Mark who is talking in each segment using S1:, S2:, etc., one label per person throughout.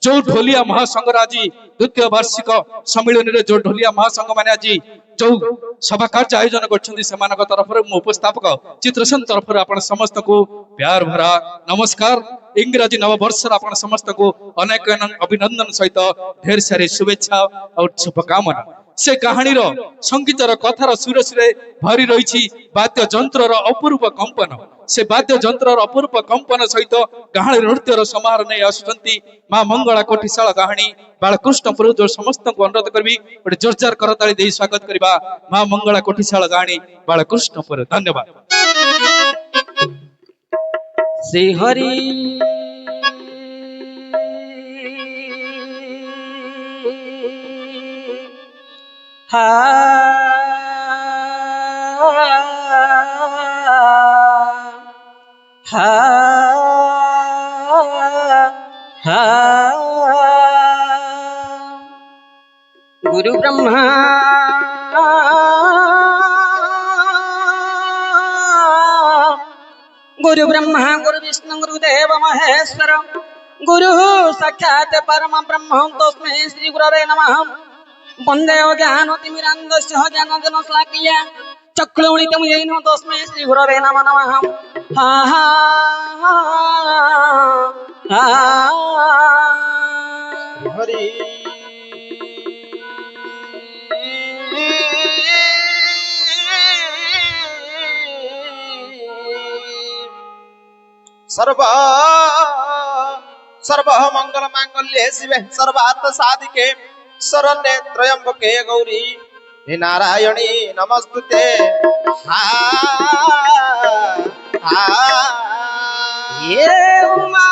S1: जो ढोलिया महासंघर आज द्वितीय वार्षिक सम्मिलन में जो ढोलिया महासंघ मैंने आज जो सभा कार्य आयोजन कर तरफ मु उपस्थापक चित्रसेन तरफ आप समस्त को प्यार भरा नमस्कार। इंग्राजी नववर्ष आप समस्त को अनेक अभिनंदन सहित ढेर सारी शुभेच्छा और शुभकामना। से कहानी संगीतर कथार सुर सुरे भरी रही वाद्य जंत्र अपूर्व कंपन से वाद्य जंत्र अपूर्व कंपन सहित गाहणी नृत्यर समारोह नहीं आसुंच माँ मंगला कोठीशाला गाहणी बालकृष्णपुर जो समस्त को अनुरोध करी गोटे जोरदार करताली दे स्वागत करवा माँ मंगला कोठीशाला गाहणी बालकृष्णपुर। धन्यवाद।
S2: श्री हरि हा हा हा गुरु ब्रह्मा गुरु ब्रह्मा गुरु विष्णु गुरुदेव महेश्वर गुरु साक्षात् परम ब्रह्म तस्मै श्री गुरवे नमः। वंदे ज्ञानतिमिरान्धस्य ज्ञानजनशलाकया चक्षुरुन्मीलितं येन तस्मै श्री गुरवे नमः। हा हा हा हरि
S3: सर्व मंगल मांगल्ये शिवे सर्वार्थ साधिके शरण्ये त्र्यंबके गौरी नारायणी नमस्तुते।
S2: ये उमा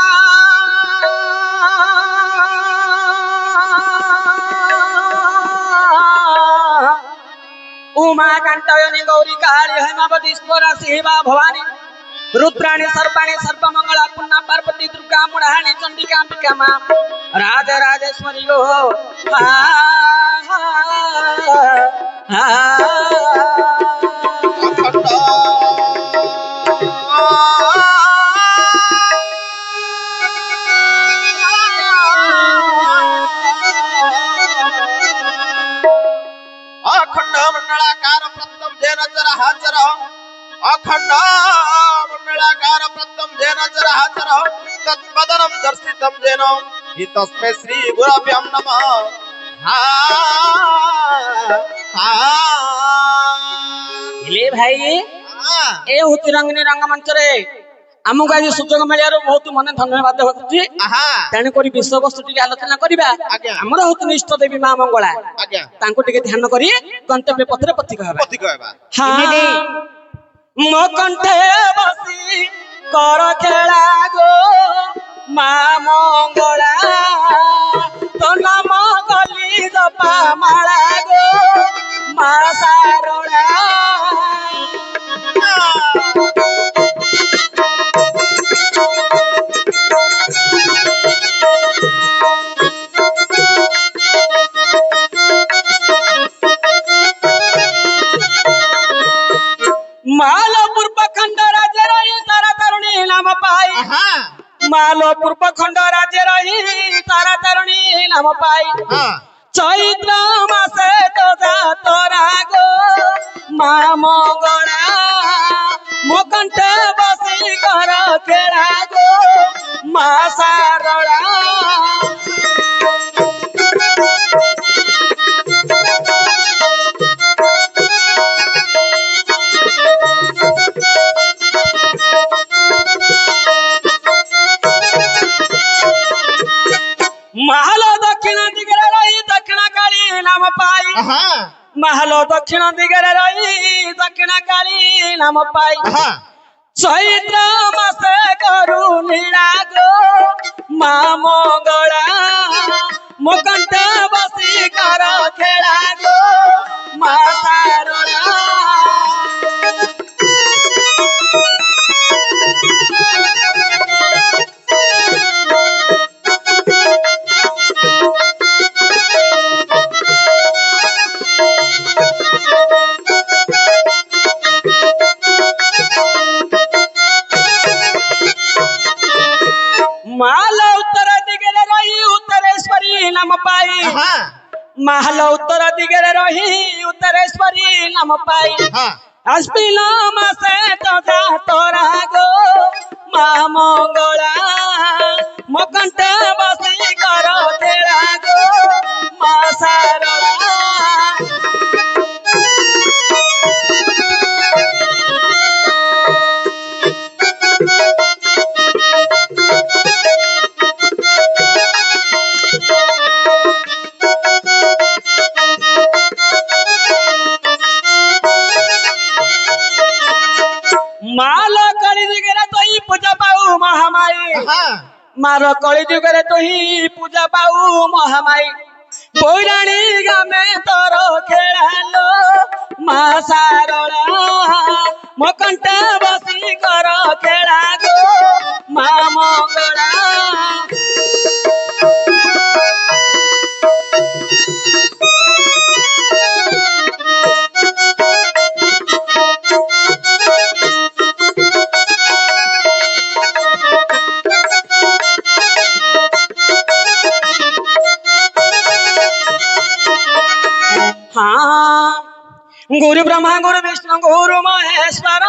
S2: उमा कांतयनी गौरी काली हेमावती स्फोरा शिवा भवानी रुद्राणी सर्वाणी सर्वमंगला पुन्ना पार्वती दुर्गा मुराणी चंडिका अंबिका मां राज राजेश्वरी गो
S3: अखंड मंडलाकार प्रथम जैन चर हाजर अखंड मंडलाकार प्रथम जैन चर हाजर तत्पदनम दर्शितम जैन हि तस्मै श्री गुरभ्यं नमः।
S2: ले भाई ए हुतिरंगिनी रंगमंच रे आमको आज सुजोग मिलियार बहुत मन धन्यवाद होती तेणुक विषय वस्तु टी आलोचना करवा आमर होती इष्ट देवी माँ मंगला ध्यान कर गंतव्य पथरे पथिक मो कंठे बसी कर खेला गो माँ मंगला तो नाम गली जपा माला गो माँ सारला मालपुर प्रखंड राज्य रही तारा तरुणी नाम पाई मालपुर प्रखंड राज्य रही तारा तरुणी नाम पाई चैत्र मासे तो तोरा गो माँ मंगला मो कंठे बसी कर खेला गो माँ सारला महलो दक्षिण दिगरे रही दक्षिण काली नाम पाई महलो दक्षिण दिगरे रही दक्षिण काली नाम पाई चैत्र मासे करू लीला गो माँ मंगला मो कंठे बसी कर खेला गो माँ सारला माला उत्तर दिगरे रही उत्तरे नाम पाई
S3: हाँ
S2: महल उत्तर दिगरे रही उत्तरेश्वरी नाम पाई
S3: हाँ
S2: आसपिल मासे तथा तोरा गो मा मंगला मकंठ बसी कर तेरा गो मा सारला माल कली दिगरे तो ही पूजा पाऊ महामाई
S3: हाँ
S2: मार कली जुगरे तो ही पूजा पाऊ महामाई पौराणी गामे तोर खेळालो मा सारळा मकंठ बसी कर खेळा गो मा मंगळा हाँ गुरु ब्रह्मा गुरु विष्णु गुरु महेश्वर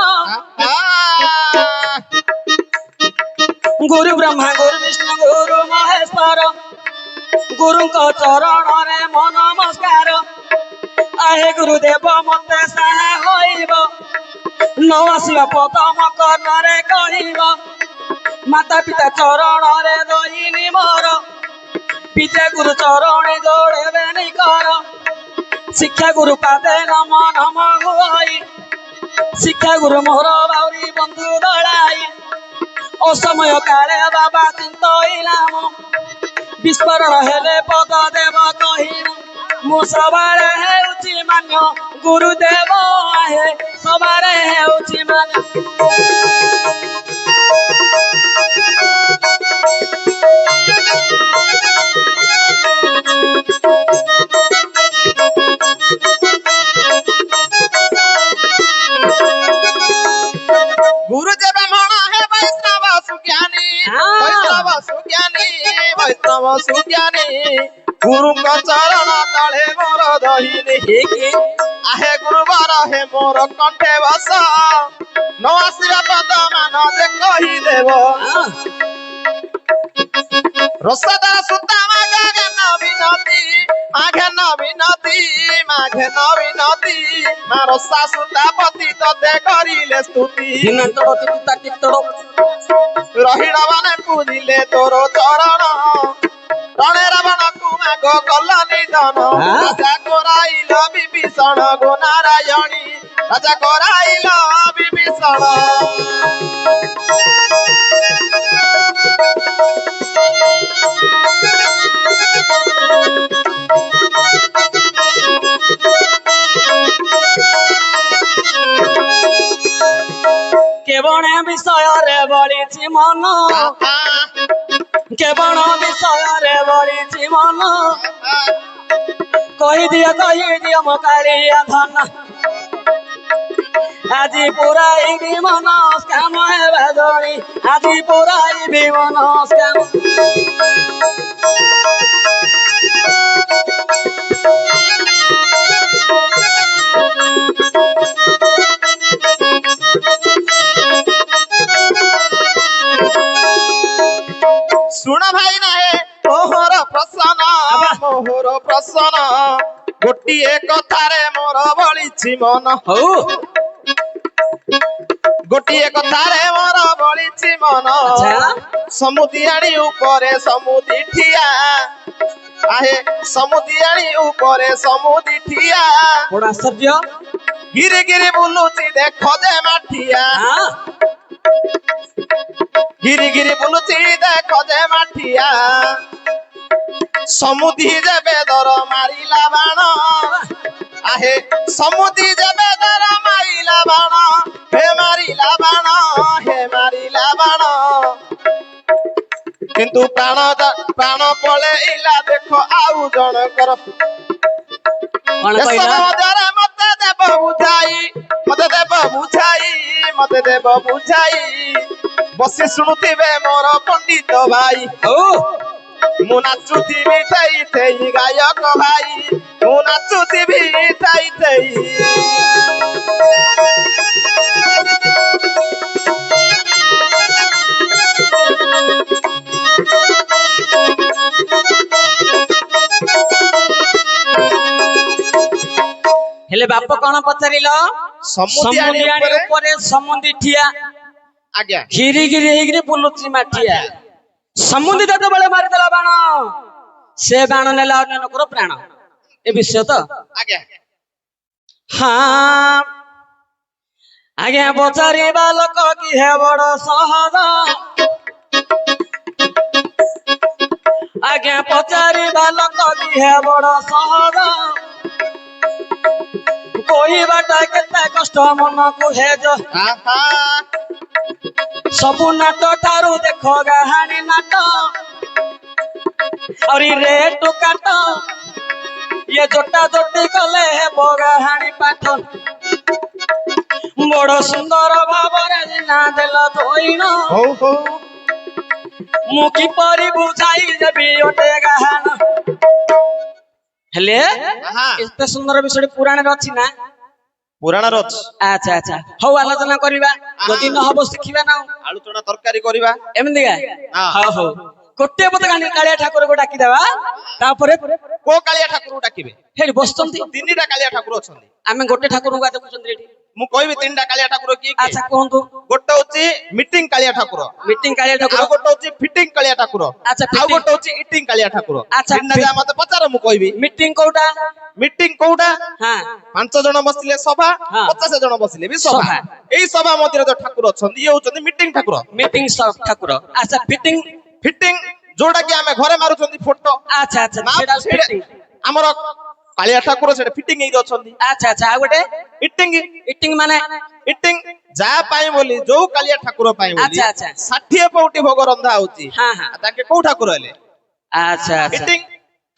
S2: गुरु ब्रह्मा गुरु विष्णु गुरु महेश्वर गुरु को चरण रे मन नमस्कार आहे गुरुदेव मते साहा होइब न आसिबा पदम कर्णरे कहिब माता पिता चरण रे दहिनी मोर पिता गुरु चरण जोड़े नहीं कर शिक्षा गुरु पादे नम नम हुई शिक्षा गुरु मोहर बाउरी बंधु दलाई असमय काले बाबा चिंतइलाम विस्फोरण हेले पद देव कहिनु मु सबारे हेउची मान्य गुरुदेव आहे सबारे हेउची मान्य
S3: गुरु जब मण है वैष्णव सुज्ञानी वैष्णव सुज्ञानी वैष्णव सुज्ञानी गुरु का चरण तले मोर दहिनी आहे गुरुवर हे मोर कंठे बस न आसिबा पद मान जे कहि देव रसदा सुता मागे नविनती माघे नविनती मा रसा सुता पति तते करिले स्तुति रहिण माने पूजिले तोर चरण तणे रावण कुमाग कल निधन राजा कराइल विभीषण गो नारायणी राजा कराइल विभीषण
S2: केवण विषय रे बलिछि मन केवण विषय रे बलिछि मन कहि दियो मो कालिया धन আজি পুরাইবি মনস্কাম হেবা ধরি আজি পুরাইবি মনস্কাম
S3: सुन भाई नाहे मोहर प्रसन्न गोटिए कथारे मोर बलिछि मन गोटिए कथारे मोर बलिछि मन समुदियाणी उपरे समुदी ठिया आहे समुदियाणी उपरे समुदी ठिया
S2: बड़ा आश्चर्य
S3: गिरी गिरी बुलुछि देखो दे माठिया गिरी गिरी बुलुछि देखो दे माठिया समुदी जेबे दर मारिला बाण आहे समुदी जेबे दर मारिला बाण हे मारिला बाण किंतु प्राण पळेइला देखो आउ जनकर मते देव बुझाई बसी शुणुथिबे मोर पंडित भाई ମୁଁ ନାଚୁଥିବି ଥେଇ ଥେଇ ଗାୟକ ଭାଇ ମୁଁ ନାଚୁଥିବି ଥେଇ ଥେଇ
S2: ହେଲେ ବାପ କଣ ପଚାରିଲ? ସମୁଦିଆଣୀ ଉପରେ ସମୁଦି ଠିଆ
S3: ଆଜ୍ଞା
S2: ଘିରି ଘିରି ହେଇକିରି ବୁଲୁଛି ମାଠିଆ। ସମୁଦି ଯେତେବେଳେ ମାରିଦେଲା ବାଣ ସେ ବାଣ ନେଲା ଅନ୍ୟ ଲୋକର ପ୍ରାଣ। ଏ ବିଷୟ ତ
S3: ଆଜ୍ଞା
S2: ହଁ ଆଜ୍ଞା ପଚାରିବା ଲୋକ କି ହେ ବଡ ସହଜ ଆଜ୍ଞା ପଚାରିବା ଲୋକ କି ହେ ବଡ ସହଜ କହିବାଟା କେତେ କଷ୍ଟ ମନକୁ ହେଜ
S3: ଆହା
S2: ସବୁ ନାଟ ଠାରୁ ଦେଖ ଗାହାଣୀ ନାଟ ଆହୁରି ରେଟ କାଟ ଇଏ ଜୋଟା ଜୋଟି କଲେ ହେବ ଗାହାଣୀ ପାଠ ବଡ ସୁନ୍ଦର ଭାବରେ ନା ଦେଲ ଧୋଇଣ
S3: ହଉ ହଉ
S2: ମୁଁ କିପରି ବୁଝାଇ ଦେବି ଗୋଟେ ଗାହାଣ। ହେଲେ
S3: ଆହା
S2: ଏତେ ସୁନ୍ଦର ବିଷୟ ପୁରାଣରେ ଅଛି ନା?
S3: ପୁରାଣରେ ଅଛି
S2: ଆଚ୍ଛା ଆଚ୍ଛା ହଉ ଆଲୋଚନା କରିବା ଯଦି ନ ହବ ଶିଖିବା ନା
S3: ଆଳୁ ଚଣା ତରକାରୀ କରିବା
S2: ଏମିତିକା
S3: ହଁ।
S2: ହଉ ହଉ ଗୋଟିଏ ପଦ କାଳିଆ ଠାକୁରକୁ ଡାକିଦେବା ତାପରେ
S3: କୋଉ କାଳିଆ ଠାକୁରକୁ ଡାକିବେ?
S2: ହେଠି ବସୁଛନ୍ତି
S3: ତିନିଟା କାଳିଆ ଠାକୁର ଅଛନ୍ତି
S2: ଆମେ ଗୋଟେ ଠାକୁରଙ୍କୁ ଦେଖୁଛନ୍ତି ଏଠି।
S3: ମୁଁ କହିବି ତିନିଟା କାଳିଆ ଠାକୁର କିଏ କିଏ?
S2: ଆଚ୍ଛା କୁହନ୍ତୁ।
S3: ଗୋଟେ ହଉଛି ମିଟିଂ କାଳିଆ ଠାକୁର
S2: ମିଟିଂ କାଳିଆ ଠାକୁର
S3: ଆଉ ଗୋଟେ ହଉଛି ଫିଟିଂ କାଳିଆ ଠାକୁର
S2: ଆଚ୍ଛା,
S3: ଆଉ
S2: fitting।
S3: ଗୋଟେ ହଉଛି ଇଟିଂ କାଳିଆ ଠାକୁର
S2: ଆଚ୍ଛା,
S3: ତିନିଟା ଯାହା ମତେ ପଚାର ମୁଁ କହିବି
S2: ମିଟିଂ କୋଉଟା?
S3: ମିଟିଂ କୋଉଟା?
S2: ହଁ
S3: 5 ଜଣ ବସିଲେ ସଭା
S2: ହଁ।
S3: 50 ଜଣ ବସିଲେ ବି ସଭା
S2: ସଭା।
S3: ଏଇ ସଭା ମଧ୍ୟରେ ଯୋଉ ଠାକୁର ଅଛନ୍ତି ଇଏ ହଉଛନ୍ତି ମିଟିଂ ଠାକୁର।
S2: ମିଟିଂ ଠାକୁର ଆଚ୍ଛା ଫିଟିଂ
S3: ଫିଟିଂ ଯୋଉଟା କି ଆମେ ଘରେ ମାରୁଛନ୍ତି ଫଟୋ
S2: ଆଚ୍ଛା ଆଚ୍ଛା
S3: ନା
S2: ସେଟା
S3: ସେଇଟା
S2: ଫିଟିଂ
S3: ଆମର କାଳିଆ ଠାକୁର ସେଟା ଫିଟିଂ ହେଇକି ଅଛନ୍ତି।
S2: ଆଚ୍ଛା ଆଚ୍ଛା ଆଉ ଗୋଟେ
S3: ଇଟିଂ
S2: ଇଟିଂ ମାନେ
S3: ଇଟିଂ ଯାହା ପାଇଁ ବୋଲି ଯୋଉ କାଳିଆ ଠାକୁର ପାଇଁ ବୋଲି
S2: ଆଚ୍ଛା, ଆଚ୍ଛା।
S3: 60 ପଉଟି ଭୋଗ ରନ୍ଧା ହଉଛି
S2: ହଁ ହଁ
S3: ତାଙ୍କେ କୋଉ ଠାକୁର ହେଲେ?
S2: ଆଚ୍ଛା ଆଚ୍ଛା
S3: ଇଟିଂ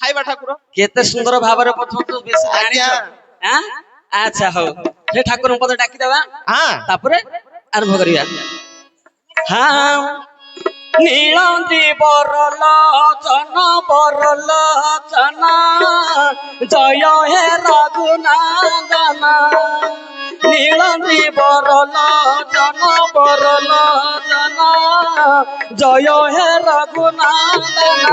S3: ଖାଇବା ଠାକୁର।
S2: କେତେ ସୁନ୍ଦର ଭାବରେ ବୁଝନ୍ତୁ ବେଶୀ ଜାଣିଛ
S3: ଆଜ୍ଞା।
S2: ଆଁ? ଆଚ୍ଛା ହଉ ସେ ଠାକୁରଙ୍କ ପଦ ଡାକିଦେବା
S3: ହଁ
S2: ତାପରେ ଆରମ୍ଭ କରିବା। ହଁ ନୀଳନ୍ତି ବରଲୋଚନ ବରଲୋଚନ ଜୟ ହେ ରଘୁନାଥନ ନୀଳନ୍ତି ବରଲୋଚନ ବରଲୋଚନ ଜୟ ହେ ରଘୁନାଥନ।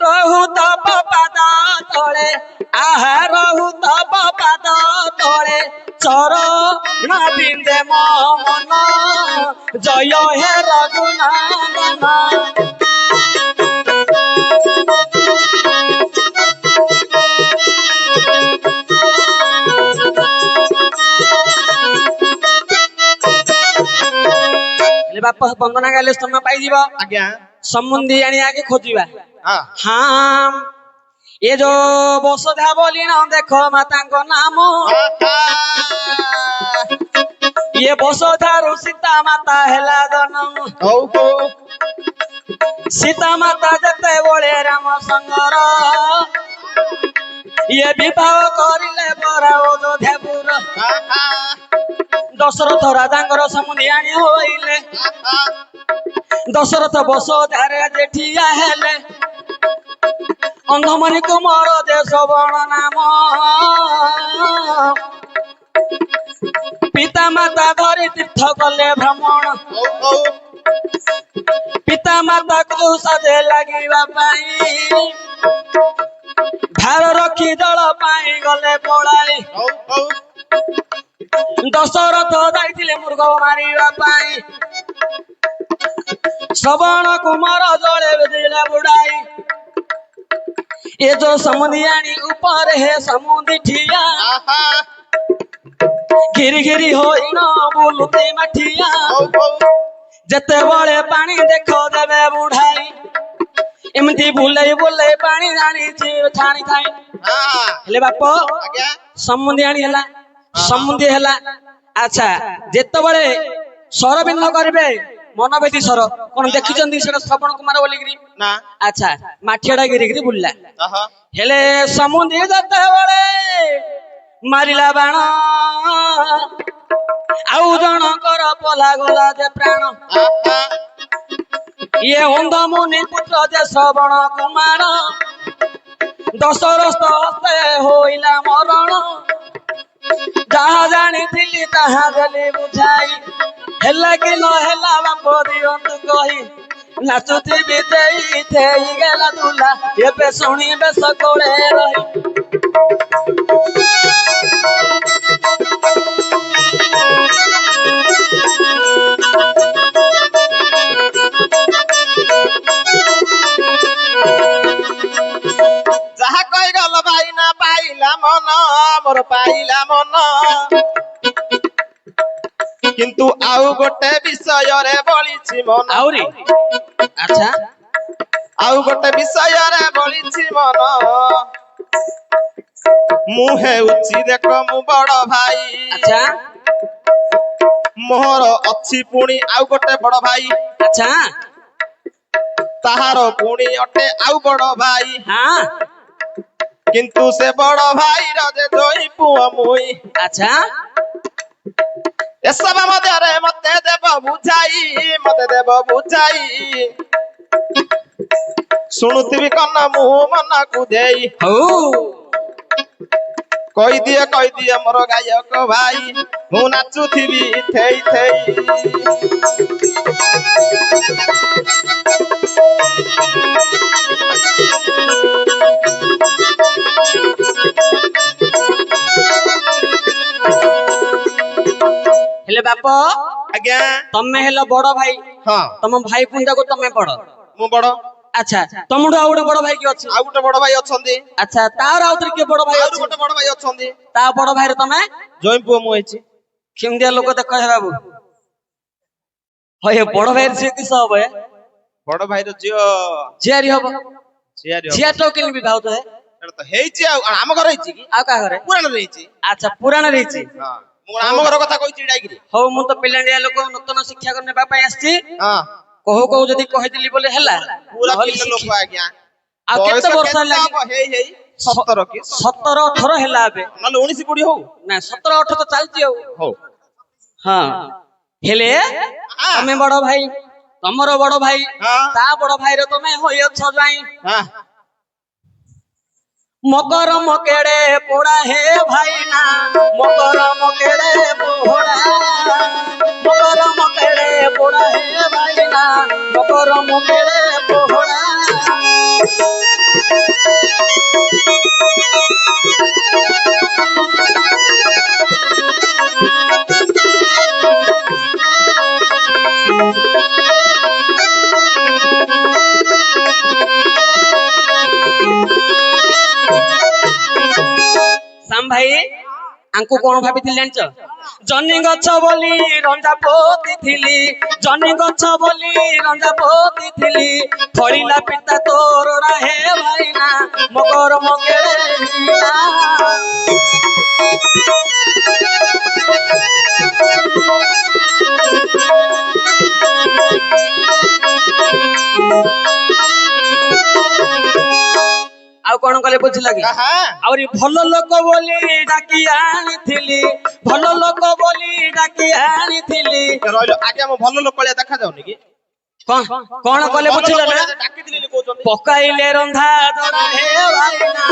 S2: ରହୁ ତବ ପାଦ ତଳେ ଆହା ରହୁ ତବ ପାଦ ତଳେ ଚରଣ ବିନ୍ଦେ ମୋ ମନ ଜୟ ହେ ରଘୁନାଥନ। ବାପ ବନ୍ଦନା ଗାଇଲେ ସମୟ ପାଇଯିବ।
S3: ଆଜ୍ଞା
S2: ସମୁନ୍ଦି ଆଣି ଆଗେ ଖୋଜିବା।
S3: ହଁ
S2: ହଁ ଏ ଯୋଉ ବସୁଧା ବୋଲିଣ ଦେଖ ମାତାଙ୍କ ନାମ ଇଏ ବସୁଧାରୁ ସୀତା ମାତା ହେଲା ଜନ୍ମ।
S3: ହଉ ହଉ
S2: ସୀତା ମାତା ଯେତେବେଳେ ରାମ ସଙ୍ଗର ଇଏ ବିବାହ କରିଲେ ପରା ଅଯୋଧ୍ୟାପୁର ଦଶରଥ ରାଜାଙ୍କର ସମୁଦି ଆଣି ହୋଇଲେ ଦଶରଥ ବସୁଧାରେ ଯେଠିଆ ହେଲେ ଅନ୍ଧମଣି କୁମାର ଦେଶ ବଣ ନାମ ପିତା ମାତା ଧରି ତୀର୍ଥ କଲେ ଭ୍ରମଣ
S3: ହଉ ହଉ
S2: ପିତା ମାତାକୁ ସାଜେ ଲାଗିବା ପାଇଁ ଭାର ରଖି ଦଳ ପାଇଁ ଗଲେ ପଳାଇ
S3: ହଉ ହଉ
S2: ଦଶରଥ ଯାଇଥିଲେ ମୃଗ ମାରିବା ପାଇଁ ଶ୍ରବଣ କୁମାର ଜଳେ ବେଦିଲା ବୁଡାଇ ଏ ଯୋଉ ସମୁଦି ଆଣି ଉପରେ ହେ ସମୁଦି ଠିଆ
S3: ଆହା
S2: ଘିରି ଘିରି ହୋଇନ ବୁଲୁତି ମାଠିଆ
S3: ହଉ ହଉ
S2: ଯେତେବେଳେ ପାଣି ଦେଖ ଦେବେ ବୁଢାଇ ଏମିତି ବୁଲେଇ ବୁଲେଇ ପାଣି ଜାଣିଛି ଛାଣି ଥାଏ।
S3: ହଁ
S2: ହେଲେ ବାପ
S3: ଆଜ୍ଞା
S2: ସମୁଦି ଆଣି ହେଲା ସମୁଦି ହେଲା। ଆଚ୍ଛା ଯେତେବେଳେ ସରବିନ୍ଦ କରିବେ ମନବେଦୀ ସ୍ୱର କଣ ଦେଖିଛନ୍ତି ସେଟା ଶ୍ରବଣ କୁମାର ବୋଲିକିରି
S3: ନା
S2: ଆଚ୍ଛା ମାଠିଆଟା ଗିରିକିରି ବୁଲିଲା
S3: ଆହା
S2: ହେଲେ ସମୁଦ୍ର ଯେତେବେଳେ ମାରିଲା ବାଣ ଆଉ ଜଣଙ୍କର ପଲା ଗଲା ଯେ ପ୍ରାଣ
S3: ଆହା
S2: ଇଏ ଅନ୍ଧ ମୁନି ପୁତ୍ର ଯେ ଶ୍ରବଣ କୁମାର ଦଶରଥ ହସ୍ତେ ହୋଇଲା ମରଣ ଯାହା ଜାଣିଥିଲି ତାହା ଦେଲି ବୁଝାଇ ହେଲା କି ନ ହେଲା ବାପ ଦିଅନ୍ତୁ କହି ନାଚୁଥିବି ଦେଇ ଦେଇ ଗଲା ଦୁଲା ଏବେ ଶୁଣିବେ ସକଳେ ରହି
S3: ଯାହା କହିଗଲ ଭାଇନା ପାଇଲା ମନ ମୋର ପାଇଲା ମନ କିନ୍ତୁ ଆଉ ଗୋଟେ ବିଷୟରେ ବଳିଛି ମନ
S2: ଆହୁରି ଆଚ୍ଛା
S3: ଆଉ ଗୋଟେ ବିଷୟରେ ବଳିଛି ମନ ମୁଁ ହେଉଛି ଦେଖ ମୁଁ ବଡ ଭାଇ
S2: ଆଚ୍ଛା
S3: ମୋର ଅଛି ପୁଣି ଆଉ ଗୋଟେ ବଡ ଭାଇ
S2: ଆଚ୍ଛା
S3: ତାହାର ପୁଣି ଅଟେ ଆଉ ବଡ ଭାଇ
S2: ହଁ
S3: କିନ୍ତୁ ସେ ବଡ ଭାଇର ଯେ ଜଇ ପୁଅ ମୁଇ
S2: ଆଚ୍ଛା
S3: ଏସବ ମଧ୍ୟରେ ମତେ ଦେବ ବୁଝାଇ ଶୁଣୁଥିବି କନ ମୁଁ ମନକୁ ଦେଇ
S2: ହଉ
S3: କହିଦିଏ ମୋର ଗାୟକ ଭାଇ ମୁଁ ନାଚୁଥିବି ଥେଇ ଥେଇ
S2: ହେଲେ ବାପ
S3: ଆଜ୍ଞା
S2: ତମେ ହେଲ ବଡ ଭାଇ
S3: ହଁ
S2: ତମ ଭାଇ ପୁଞ୍ଜାକୁ ତମେ ବଡ
S3: ମୁଁ ବଡ
S2: ଆଚ୍ଛା ତମଠୁ ଆଉ ଗୋଟେ ବଡ ଭାଇ କି ଅଛି
S3: ଆଉ ଗୋଟେ ବଡ ଭାଇ ଅଛନ୍ତି
S2: ଆଚ୍ଛା ତାର ଆଉଥରେ କିଏ ବଡ ଭାଇ
S3: ଆଉ
S2: ଅଛି
S3: ଗୋଟେ ବଡ ଭାଇ ଅଛନ୍ତି
S2: ତା ବଡ ଭାଇରେ ତମେ
S3: ଜଇ ପୁଅ ମୁଁ ହେଇଛି
S2: କେମିତିଆ ଲୋକ ଦେଖ ହେ ବାବୁ ହଏ ବଡ ଭାଇର ସିଏ କିସ ହବ ଏ
S3: ବଡ ଭାଇର ଝିଅ
S2: ଝିଆରି ହବ
S3: ଝିଆରୀ ହବ।
S2: ଝିଆରିଟାକୁ କେମିତି ବିବାହ ତ
S3: ଏଟା ତ ହେଇଛି ଆଉ ଆମ ଘର ହେଇଛି କି
S2: ଆଉ କାହା ଘରେ
S3: ପୁରାଣରେ ହେଇଛି
S2: ଆଚ୍ଛା ପୁରାଣରେ ହେଇଛି
S3: ହଁ ମୁଁ ଆମ ଘର କଥା କହିଛି ଡାଇକିରି
S2: ହଉ ମୁଁ ତ ପିଲାଣ୍ଡିଆ ଲୋକ ନୂତନ ଶିକ୍ଷା ନେବା ପାଇଁ ଆସିଛି
S3: ହଁ
S2: କହୁ କହୁ ଯଦି କହିଦେଲି ବୋଲି ହେଲା
S3: ପୁରା
S2: ନହେଲେ
S3: ପିଲା ଲୋକ ଆଜ୍ଞା
S2: ଆଉ କେତେ ବର୍ଷ ହେଲା କି?
S3: ହେଇ 17 କି
S2: 17 18 ହେଲା ଏବେ
S3: ନହେଲେ 19 20 ହଉ
S2: ନା 17 18 ତ ଚାଲିଛି ଆଉ
S3: ହଉ
S2: ହଁ ହେଲେ ତମେ ବଡ ଭାଇ ତମର ବଡ ଭାଇ
S3: ହଁ
S2: ତା ବଡ ଭାଇର ତମେ ହୋଇଅଛ ଯାଇ
S3: ହଁ
S2: ମକର ମକେଡେ ପୋଡା ହେ ଭାଇନା ମକର ମକେଡେ ପୋଡା ମକର ମକେଡେ ପୋଡା ହେ ଭାଇନା ମକର ମକେଡେ ପୋଡା ସାମ ଭାଇ ଆଙ୍କୁ କଣ ଭାବିଥିଲି ଜାଣିଛ ଜହ୍ନି ଗଛ ବୋଲି ରଞ୍ଜା ପୋତିଥିଲି ଜହ୍ନି ଗଛ ବୋଲି ରଞ୍ଜା ପୋତିଥିଲି ଫଳିଲା ପିତା ତୋର ହେ ଭାଇନା ମକର ମକେଡେ ଭିନା ଆଉ କଣ କଲେ ବୁଝିଲା କି ଆହୁରି ଭଲ ଲୋକ ବୋଲି ଡାକି ଆଣିଥିଲି ଭଲ ଲୋକ ବୋଲି ଡାକି ଆଣିଥିଲି
S3: ରହିଲ ଆଜ୍ଞା ମୁଁ ଭଲ ଲୋକ ଭଳିଆ ଦେଖା ଯାଉନି କି
S2: କଣ କଲେ ବୁଝିଲ ନା
S3: ଡାକିଥିଲି କହୁଛନ୍ତି
S2: ପକାଇଲେ ରନ୍ଧା ଦଡା ହେ ଭାଇନା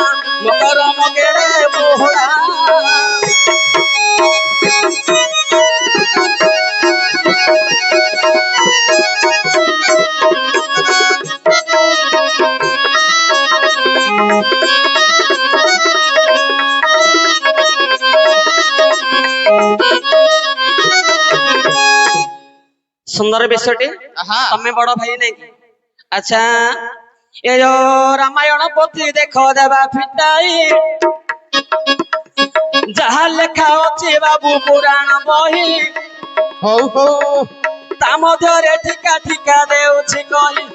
S2: ମକର ମକେଡେ ପୋହଡା ସୁନ୍ଦର ବିଷୟଟି ତମେ ବଡ ଭାଇ ନାଇଁ କି ଆଚ୍ଛା ଏ ଯୋଉ ରାମାୟଣ ପୋଥି ଦେଖ ଦେବା ଫିଟାଇ ଯାହା ଲେଖା ଅଛି ବାବୁ ପୁରାଣ ବହି
S3: ହଉ ହଉ
S2: ତା ମଧ୍ୟରେ ଠିକା ଠିକା ଦେଉଛି କହି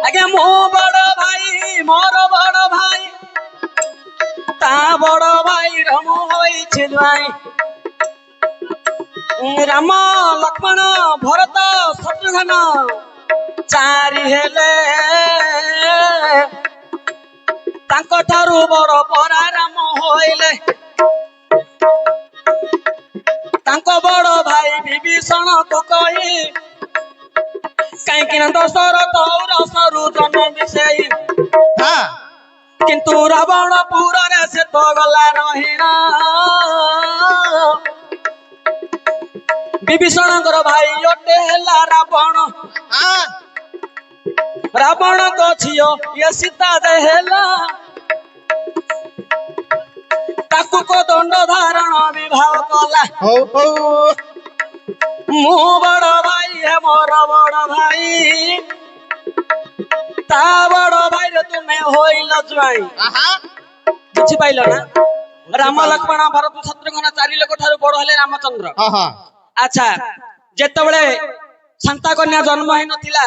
S2: ଆଜ୍ଞା ମୋ ବଡ ଭାଇ ମୋର ବଡ ଭାଇ ତା ବଡ ଭାଇ ମୁଁ ହୋଇଛି ଭାଇ ରାମ ଲକ୍ଷ୍ମଣ ଭରତ ଶତ୍ରୁଘ୍ନ ଚାରି ହେଲେ ତାଙ୍କ ଠାରୁ ବଡ ପରା ରାମ ହୋଇଲେ ତାଙ୍କ ବଡ ଭାଇ ବିଭୀଷଣକୁ କହି କାହିଁକି ନା ଦଶରଥ ରସରୁ ଜନ୍ମ ମିଶେଇ କିନ୍ତୁ ରାବଣପୁରରେ ସେ ତ ଗଲା ରହିଣ ବିଭୀଷଣଙ୍କର ଭାଇ ଅଟେ ହେଲା ରାବଣ ରାବଣଙ୍କ ଝିଅ ଇଏ ସୀତା ଦେ ହେଲା ତାକୁ କୋ ଦଣ୍ଡ ଧାରଣ ବିବାହ କଲା ମୁଁ ବଡ ଭାଇ ହେ ମୋର ବଡ ଭାଇ ତା ବଡ ଭାଇରେ ତୁମେ ହୋଇଲ ଜ୍ୱାଇଁ ବୁଝିପାଇଲ ନା ରାମ ଲକ୍ଷ୍ମଣ ଭରତ ଶତ୍ରୁଘ୍ନ 4 ଲୋକ ଠାରୁ ବଡ ହେଲେ ରାମଚନ୍ଦ୍ର ଆଚ୍ଛା ଯେତେବେଳେ ଶାନ୍ତା କନ୍ୟା ଜନ୍ମ ହେଇନଥିଲା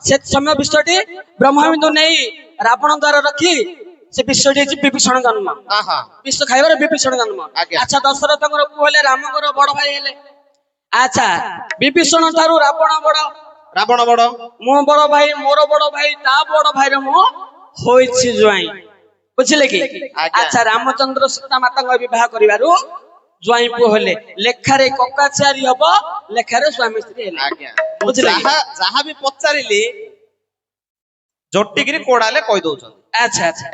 S2: ସେ ସମୟ ବିଶ୍ୱଟି ବ୍ରହ୍ମବିନ୍ଦୁ ନେଇ ରାବଣ ଦ୍ୱାର ରଖି ସେ ବିଶ୍ୱଟି ହେଇଛି ବିଭୀଷଣ ଜନ୍ମ ବିଶ୍ୱ ଖାଇବାର ବିଭୀଷଣ ଜନ୍ମ ଆଚ୍ଛା ଦଶରଥଙ୍କର ପୁଅ ହେଲେ ରାମଙ୍କର ବଡ ଭାଇ ହେଲେ ଆଚ୍ଛା ବିଭୀଷଣ ଠାରୁ ରାବଣ ବଡ ମୁଁ ବଡ ଭାଇ ମୋର ବଡ ଭାଇ ତା ବଡ ଭାଇର ମୁଁ ହୋଇଛି ଜ୍ୱାଇଁ ବୁଝିଲେ କି ଆଚ୍ଛା ରାମଚନ୍ଦ୍ର ସୀତା ମାତାଙ୍କ ବିବାହ କରିବାରୁ ଜ୍ୱାଇଁ ପୁଅ ହେଲେ ଲେଖାରେ କକାଚାରୀ ହବ ଲେଖାରେ ସ୍ୱାମୀ ସ୍ତ୍ରୀ ହେଲେ ବୁଝିଲେ
S3: ଯାହା ବି ପଚାରିଲି ଜଟିକିରି କୋଡାଲେ କହି ଦଉଛନ୍ତି
S2: ଆଚ୍ଛା ଆଚ୍ଛା